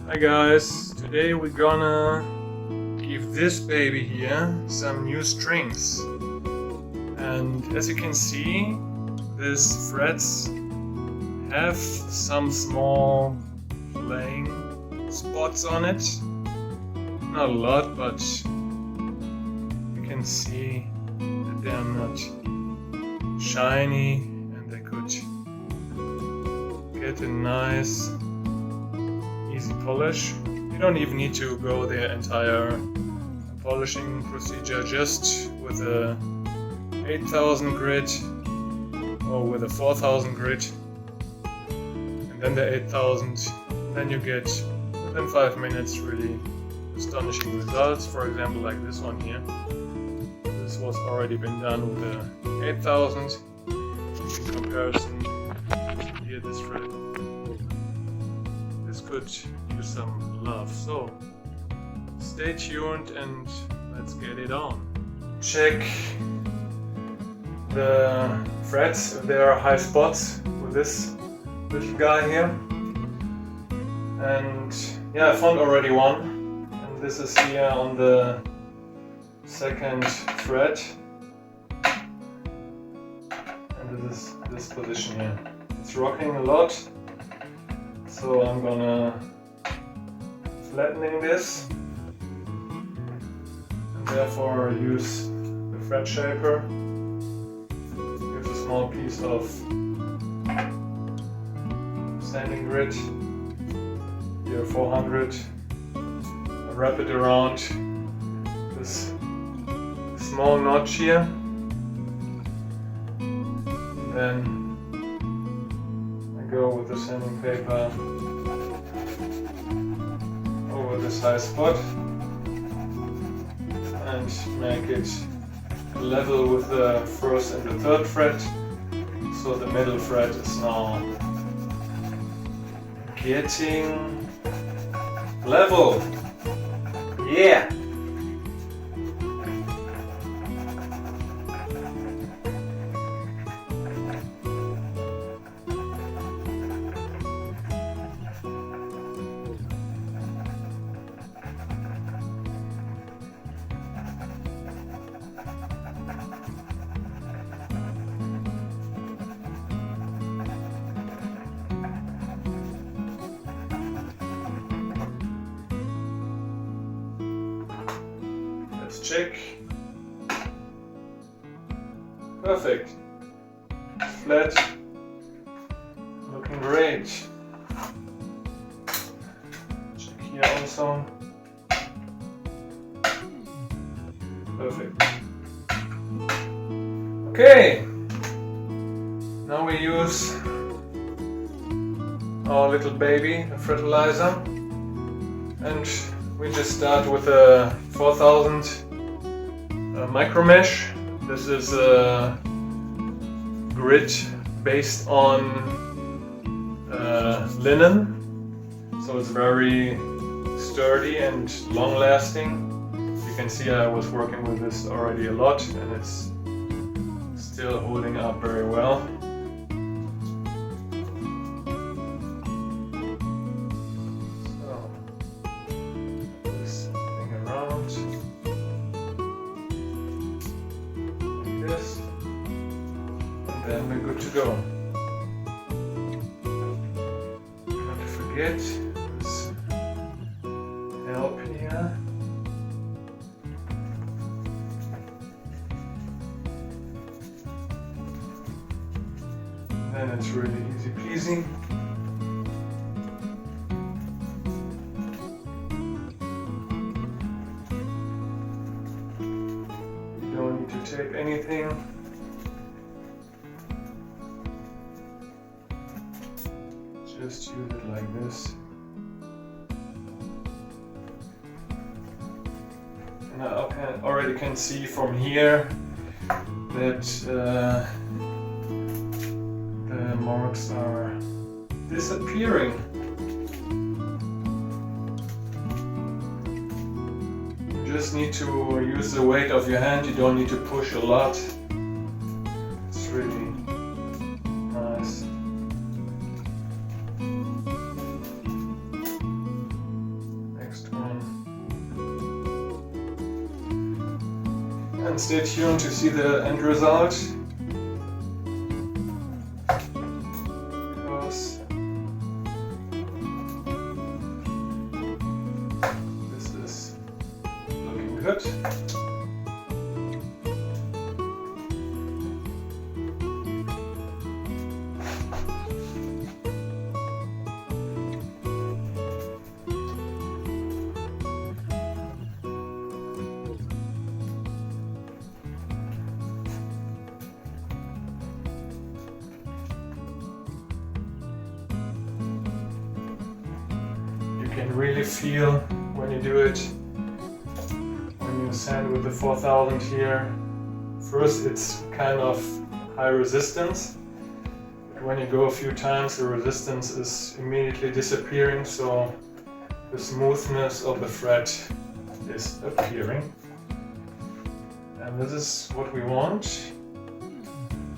Hi guys, today we're gonna give this baby here some new strings. And as you can see, these frets have some small playing spots on it. Not a lot, but you can see that they're not shiny and they could get a nice easy polish. You don't even need to go the entire polishing procedure, just with a 8000 grit or with a 4000 grit and then the 8000, then you get within 5 minutes really astonishing results. For example, like this one here. This was already been done with the 8000. In comparison, here this fret, this could use some love. So stay tuned and let's get it on. Check the frets if there are high spots with this little guy here. And yeah, I found already one, and this is here on the second fret, and this is this position here. It's rocking a lot, so I'm gonna flattening this and therefore use the fret shaper. Gives a small piece of sanding grit, here 400, and wrap it around this small notch here, and then I go with the sanding paper over this high spot and make it level with the first and the third fret, so the middle fret is now getting level. Yeah! Let's check. Perfect. Flat. Looking great. Check here also. Perfect. Okay. Now we use our little baby, the Frtlzr, and we just start with a 4000 micro mesh. This is a grit based on linen, so it's very sturdy and long lasting. You can see I was working with this already a lot and it's still holding up very well. Then we're good to go. Not to forget this help here. Then it's really easy peasy. You don't need to tape anything. Just use it like this. And I already can see from here that the marks are disappearing. You just need to use the weight of your hand, you don't need to push a lot. It's really nice. and stay tuned to see the end result. Because this is looking good. You can really feel when you do it, when you sand with the 4000 here. First it's kind of high resistance, but when you go a few times the resistance is immediately disappearing, so the smoothness of the fret is appearing. And this is what we want,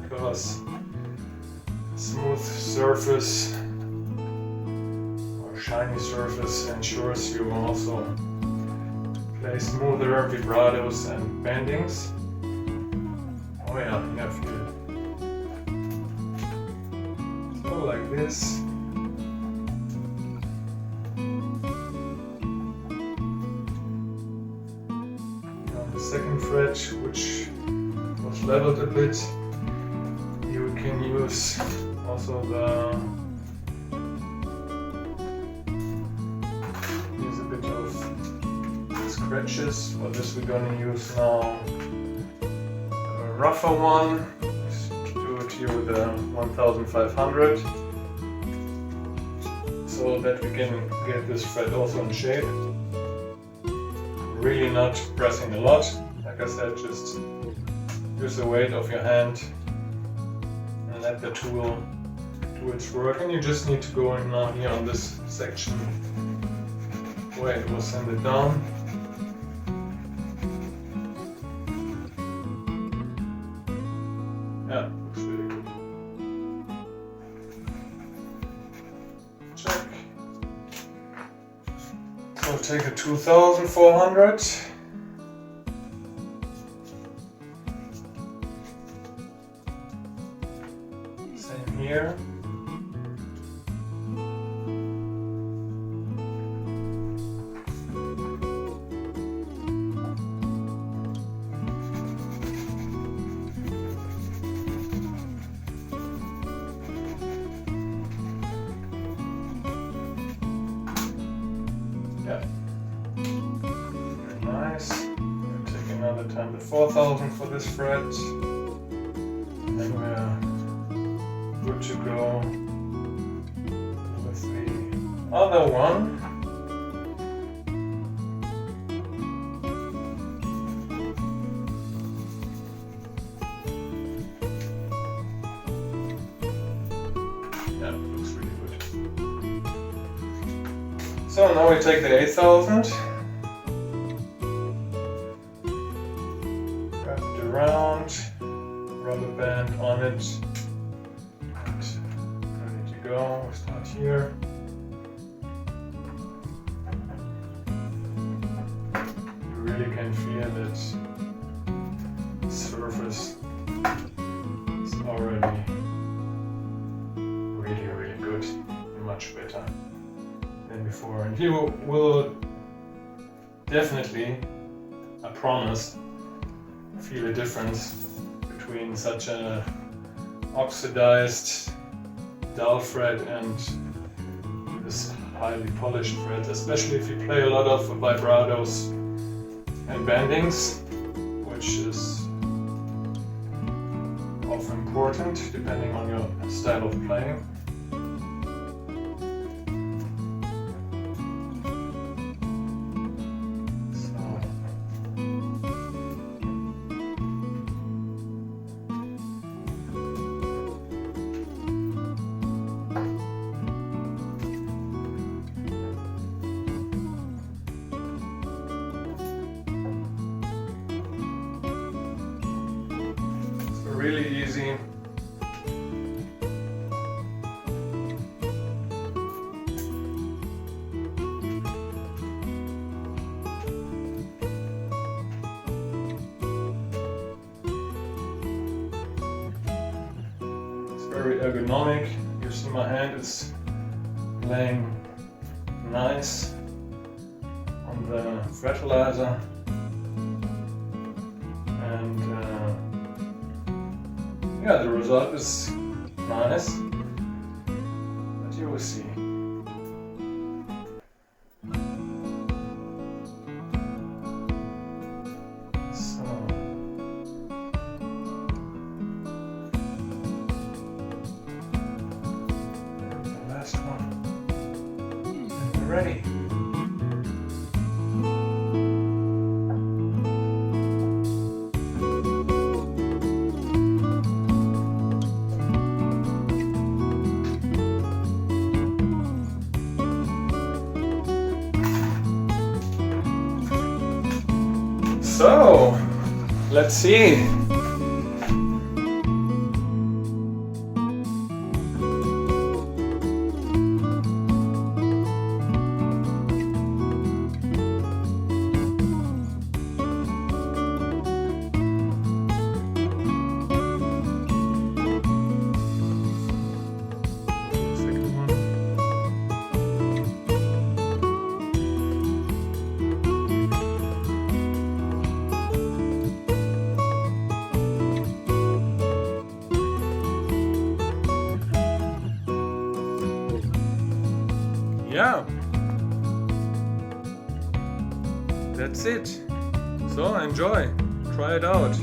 because smooth surface shiny surface ensures you also play smoother vibratos and bendings. Oh yeah, I feel it. So like this. On the second fret, which was leveled a bit, you can use also the scratches. For this we're going to use now a rougher one. Let's do it here with a 1500, so that we can get this fret also in shape. Really not pressing a lot, like I said, just use the weight of your hand and let the tool do its work. And you just need to go in now here on this section where it will sand it down. Yeah, looks really good. Check. So I'll take a 2400. Same here. Yeah, very nice. We'll take another time the 4000 for this fret, and then we're good to go with the other one. Yeah, looks really good. So now we take the 8000, wrap it around, rubber band on it, and ready to go. We start here. You really can feel that the surface is already really good, much better than before, and you will definitely, I promise, feel a difference between such a oxidized dull fret and this highly polished fret, especially if you play a lot of vibratos and bendings, which is often important depending on your style of playing. Really easy. ergonomic. You see my hand is playing nice on the Frtlzr, and yeah, the result is nice, but you will see. So the last one, and we're ready. So, let's see. Second one. Yeah, that's it. So enjoy, try it out.